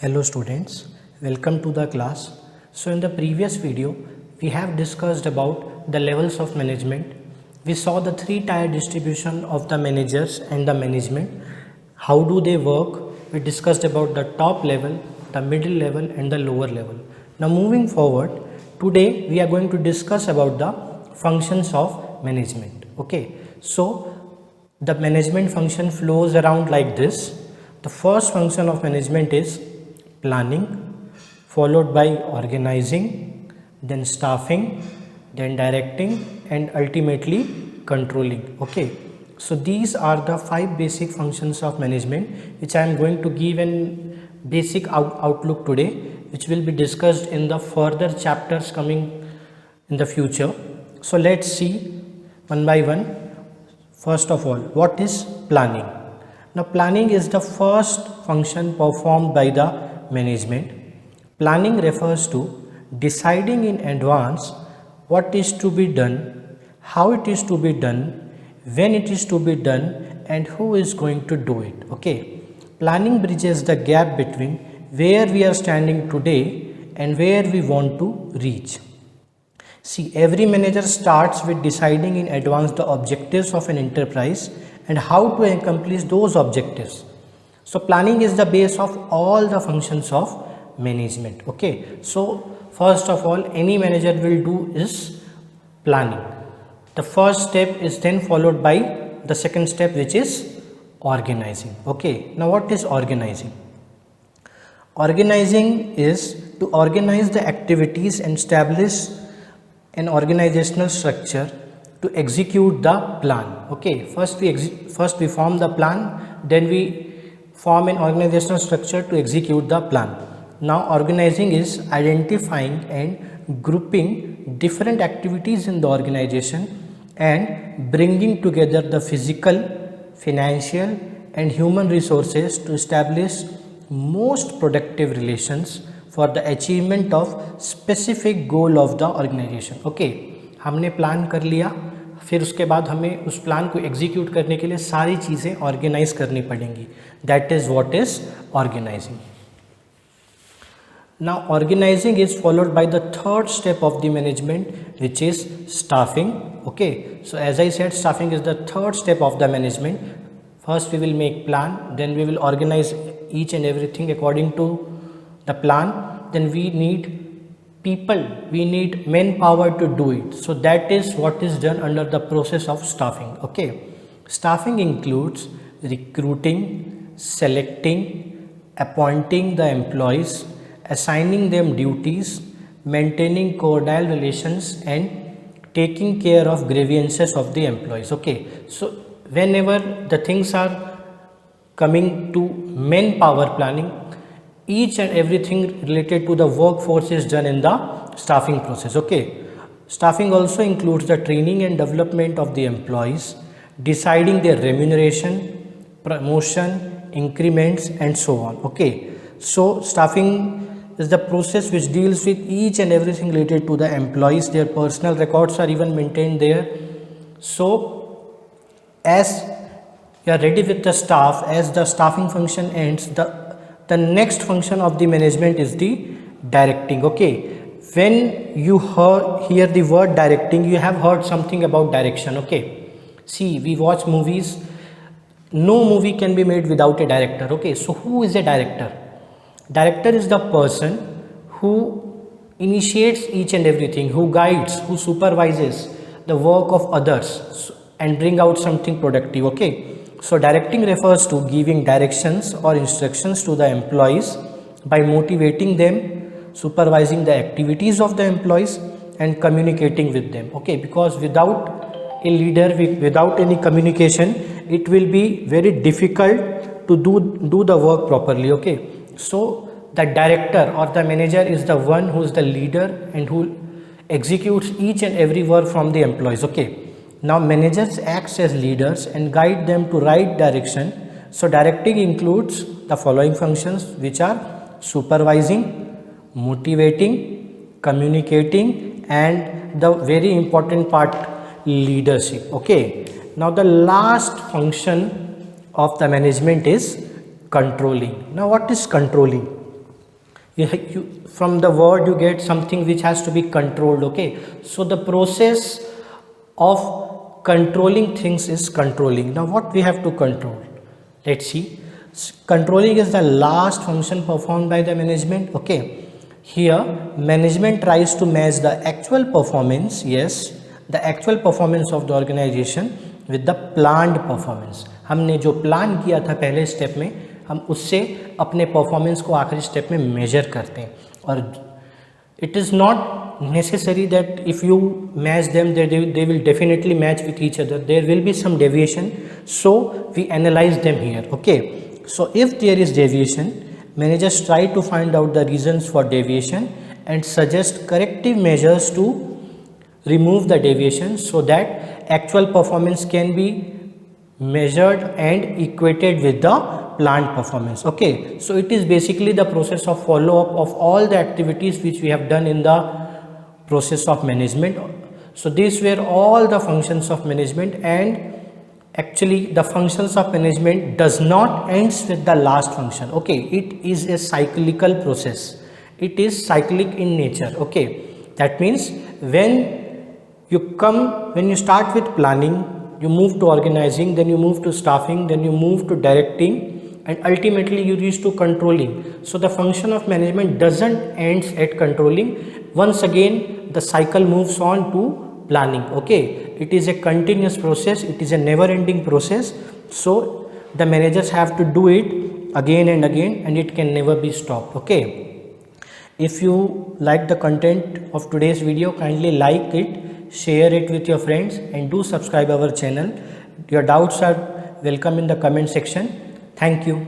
Hello students, welcome to the class. So in the previous video, we have discussed about the levels of management. We saw the three-tier distribution of the managers and the management. How do they work? We discussed about the top level, the middle level and the lower level. Now moving forward, today we are going to discuss about the functions of management. Okay, so the management function flows around like this. The first function of management is planning, followed by organizing, then staffing, then directing and ultimately controlling. Okay, so these are the 5 basic functions of management which I am going to give an basic outlook today, which will be discussed in the further chapters coming in the future. So let's see one by one. First of all, what is planning? Now planning is the first function performed by the management. Planning refers to deciding in advance what is to be done, how it is to be done, when it is to be done and who is going to do it. Okay, planning bridges the gap between where we are standing today and where we want to reach. See, every manager starts with deciding in advance the objectives of an enterprise and how to accomplish those objectives. So planning is the base of all the functions of management. Okay, so first of all, any manager will do is planning. The first step is then followed by the second step, which is organizing. Okay, now what is organizing? Organizing is to organize the activities and establish an organizational structure to execute the plan. Okay, first we form the plan, then we form an organizational structure to execute the plan. Now organizing is identifying and grouping different activities in the organization and bringing together the physical, financial and human resources to establish most productive relations for the achievement of specific goal of the organization. Okay, हमने plan कर लिया, फिर उसके बाद हमें उस plan को execute करने के लिए सारी चीज़ें ऑर्गेनाइज करनी पड़ेंगी. That is what is organizing. Now organizing is followed by the third step of the management, which is staffing. Okay, so as I said, staffing is the third step of the management. First we will make plan, then we will organize each and everything according to the plan. Then we need people, we need manpower to do it. So that is what is done under the process of staffing. Okay, staffing includes recruiting, selecting, appointing the employees, assigning them duties, maintaining cordial relations and taking care of grievances of the employees. Okay, so whenever the things are coming to manpower planning, each and everything related to the workforce is done in the staffing process. Okay, staffing also includes the training and development of the employees, deciding their remuneration, promotion, increments and so on. Okay, so staffing is the process which deals with each and everything related to the employees. Their personal records are even maintained there. So as you are ready with the staff, as the staffing function ends, the next function of the management is the directing. Okay, when you hear the word directing, you have heard something about direction. Okay, see, we watch movies. No movie can be made without a director. Okay, so who is a director? Director is the person who initiates each and everything, who guides, who supervises the work of others and bring out something productive. Okay, so directing refers to giving directions or instructions to the employees by motivating them, supervising the activities of the employees and communicating with them. Okay, because without a leader, without any communication, it will be very difficult to do the work properly. Okay, so the director or the manager is the one who is the leader and who executes each and every work from the employees. Okay, now managers act as leaders and guide them to right direction. So directing includes the following functions, which are supervising, motivating, communicating and the very important part, leadership. Okay, now the last function of the management is controlling. Now what is controlling? From the word you get something which has to be controlled. Okay, so the process of controlling things is controlling. Now what we have to control, let's see. Controlling is the last function performed by the management. Okay, here management tries to match the actual performance, yes, the actual performance of the organization with the planned performance. हमने जो plan किया था पहले step में, हम उससे अपने performance को आखिरी स्टेप में मेजर करते हैं. और it is not necessary that if you match them they will definitely match with each other. There will be some deviation, so we analyze them here. Okay, so if there is deviation, managers try to find out the reasons for deviation and suggest corrective measures to remove the deviation so that actual performance can be measured and equated with the planned performance. Okay, so it is basically the process of follow up of all the activities which we have done in the process of management. So these were all the functions of management, and actually the functions of management does not ends with the last function. Okay, it is a cyclical process, it is cyclic in nature. Okay, that means when you start with planning, you move to organizing, then you move to staffing, then you move to directing, and ultimately you reach to controlling. So the function of management doesn't ends at controlling. Once again the cycle moves on to planning. Okay, it is a continuous process, it is a never ending process, so the managers have to do it again and again, and it can never be stopped. Okay, if you like the content of today's video, kindly like it, share it with your friends, and do subscribe our channel. Your doubts are welcome in the comment section. Thank you.